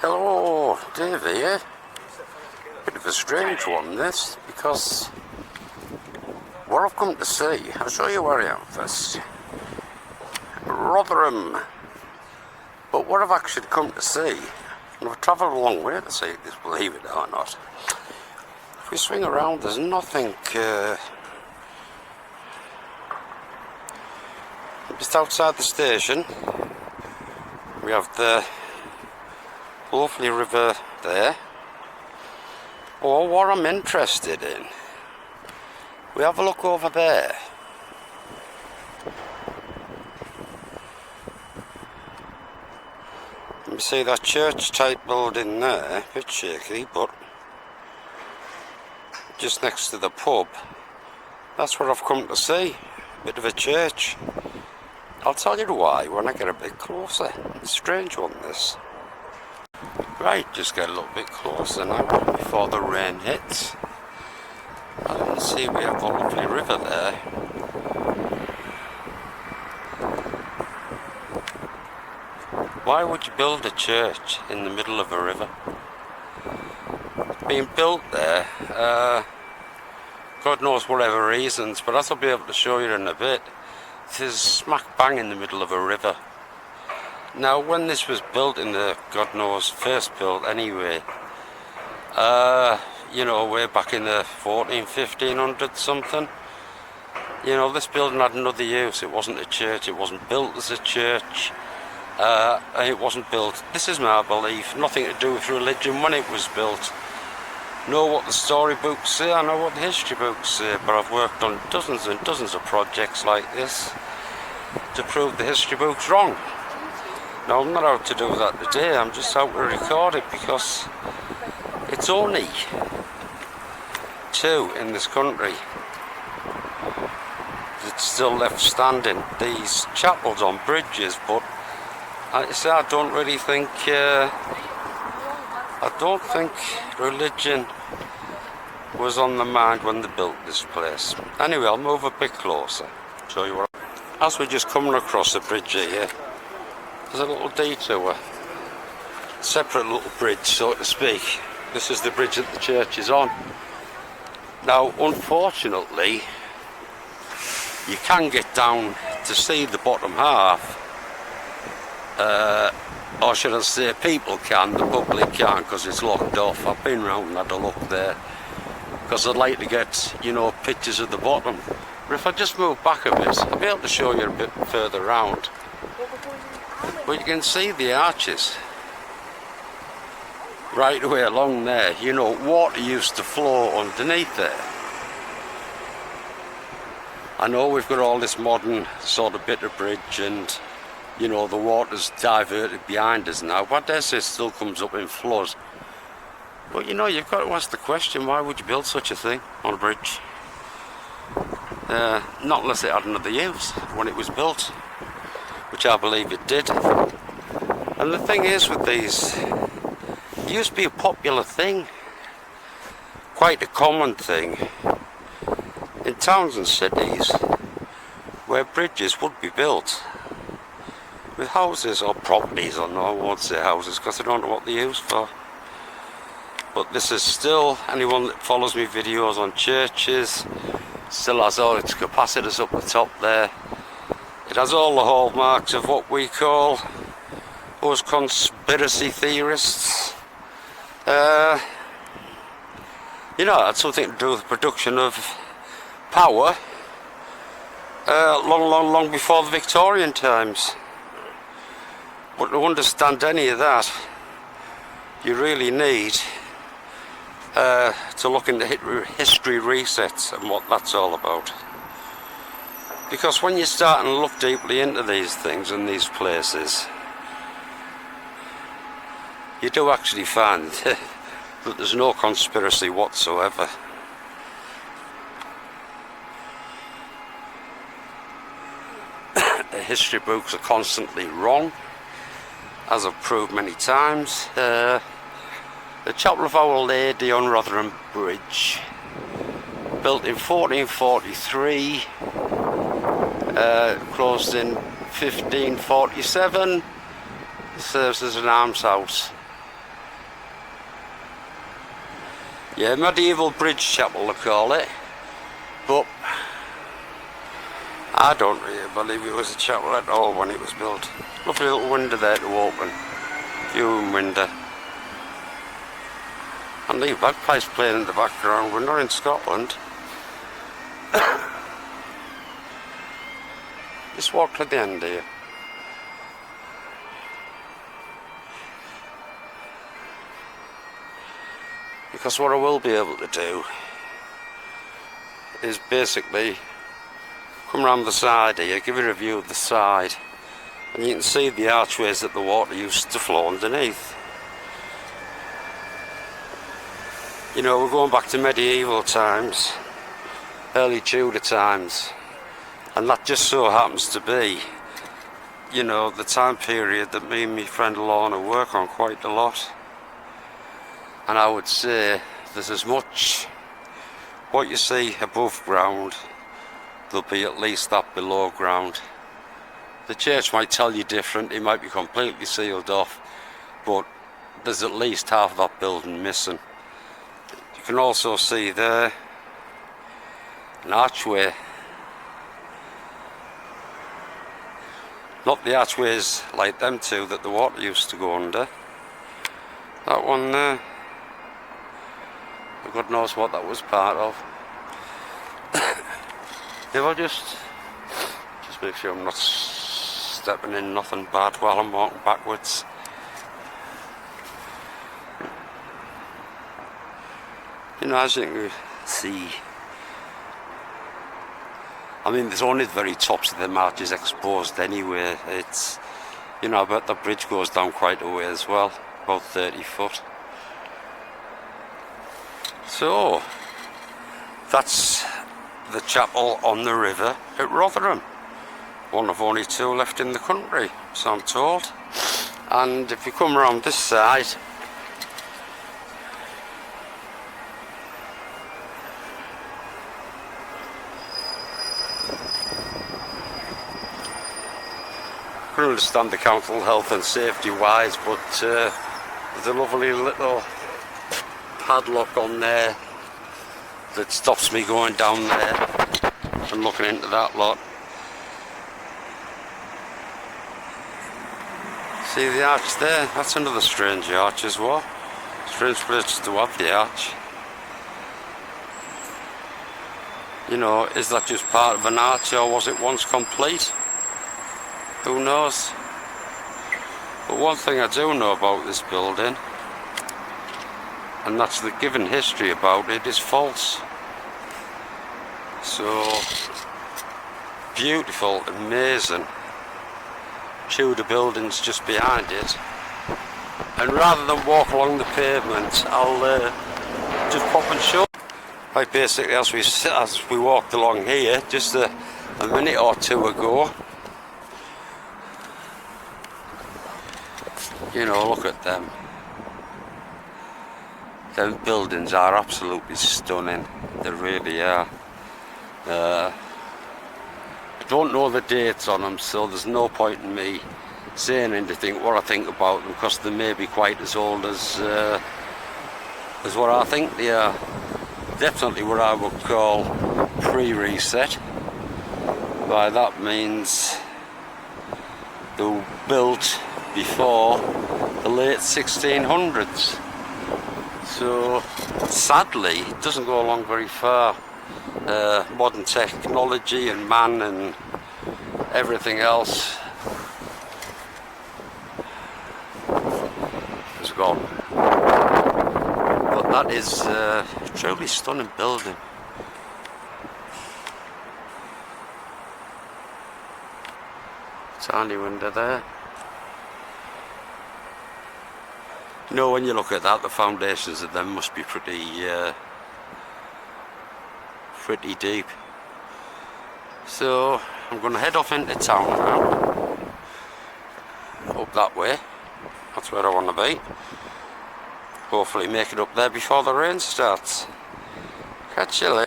Hello, Dave here. Bit of a strange one this, because what I've come to see, I'll show you where I am first. Rotherham. But what I've actually come to see, and I've travelled a long way to see this, believe it or not. If we swing around, there's nothing just outside the station. We have the lovely river there. Or what I'm interested in, we have a look over there. You see that church type building there, a bit shaky, but just next to the pub, that's what I've come to see, a bit of a church. I'll tell you why when I get a bit closer. It's a strange one this. Right, just get a little bit closer now before the rain hits. I can see we have a lovely river there. Why would you build a church in the middle of a river? It's being built there, God knows whatever reasons, but as I'll be able to show you in a bit, it is smack bang in the middle of a river. Now, when this was built in the, God knows, first built anyway, you know, way back in the 1500 something, you know, this building had another use. It wasn't a church, it wasn't built as a church, it wasn't built, this is my belief, nothing to do with religion when it was built. Know what the storybooks say, I know what the history books say, but I've worked on dozens and dozens of projects like this to prove the history books wrong. Now, I'm not out to do that today, I'm just out to record it because it's only two in this country that's still left standing, these chapels on bridges, but like I say, I don't really think, I don't think religion was on the mind when they built this place. Anyway, I'll move a bit closer, show you what. As we're just coming across the bridge here, there's a little detour, separate little bridge, so to speak. This is the bridge that the church is on. Now, unfortunately, you can get down to see the bottom half, or should I say people can, the public can't because it's locked off. I've been round and had a look there because I'd like to get, you know, pictures of the bottom. But if I just move back a bit, I'll be able to show you a bit further round. But you can see the arches right away along there. You know, water used to flow underneath there. I know we've got all this modern sort of bit of bridge and, you know, the water's diverted behind us now, but I dare say it still comes up in flood. But you know, you've got to ask the question, why would you build such a thing on a bridge? Not unless it had another use when it was built, which I believe it did. And the thing is with these, it used to be a popular thing, quite a common thing, in towns and cities where bridges would be built with houses or properties, or no, I won't say houses because I don't know what they're used for. But this is still, anyone that follows me videos on churches, still has all its capacitors up the top there. It has all the hallmarks of what we call us conspiracy theorists. You know, it had something to do with the production of power long before the Victorian times. But to understand any of that, you really need to look into history resets and what that's all about. Because when you start and look deeply into these things and these places, you do actually find that there's no conspiracy whatsoever. The history books are constantly wrong, as I've proved many times. The Chapel of Our Lady on Rotherham Bridge, built in 1443, closed in 1547, serves as an almshouse. Yeah, medieval bridge chapel they call it, but I don't really believe it was a chapel at all when it was built. Lovely little window there to open, viewing window. And the bagpipes playing in the background. We're not in Scotland. Just walk to the end here. Because what I will be able to do is basically come around the side here, give you a view of the side, and you can see the archways that the water used to flow underneath. You know, we're going back to medieval times, early Tudor times, and that just so happens to be, you know, the time period that me and my friend Lorna work on quite a lot. And I would say there's as much what you see above ground, there'll be at least that below ground. The church might tell you different, it might be completely sealed off, but there's at least half of that building missing. You can also see there an archway. Not the archways like them two that the water used to go under. That one there. God knows what that was part of. If I just make sure I'm not stepping in nothing bad while I'm walking backwards. You know, as you can see, I mean, there's only the very tops of the arches exposed anyway. It's, you know, I bet the bridge goes down quite a way as well, about 30 foot. So, that's the chapel on the river at Rotherham. One of only two left in the country, so I'm told. And if you come around this side, I can understand the council health and safety wise, but there's a lovely little padlock on there that stops me going down there and looking into that lot. See the arch there? That's another strange arch as well. Strange place to have the arch. You know, is that just part of an arch or was it once complete? Who knows? But one thing I do know about this building, and that's the given history about it, is false. So beautiful, amazing Tudor buildings just behind it. And rather than walk along the pavement, I'll just pop and show. Like basically as we walked along here just a minute or two ago, you know, look at them. Them buildings are absolutely stunning. They really are. I don't know the dates on them, so there's no point in me saying anything what I think about them, because they may be quite as old as what I think they are. Definitely what I would call pre-reset. By that means they were built before the late 1600s. So sadly it doesn't go along very far. Modern technology and man and everything else has gone. But that is a truly stunning building. Tiny window there. You know, when you look at that, the foundations of them must be pretty deep. So I'm going to head off into town now, up that way. That's where I want to be. Hopefully make it up there before the rain starts. Catch you later.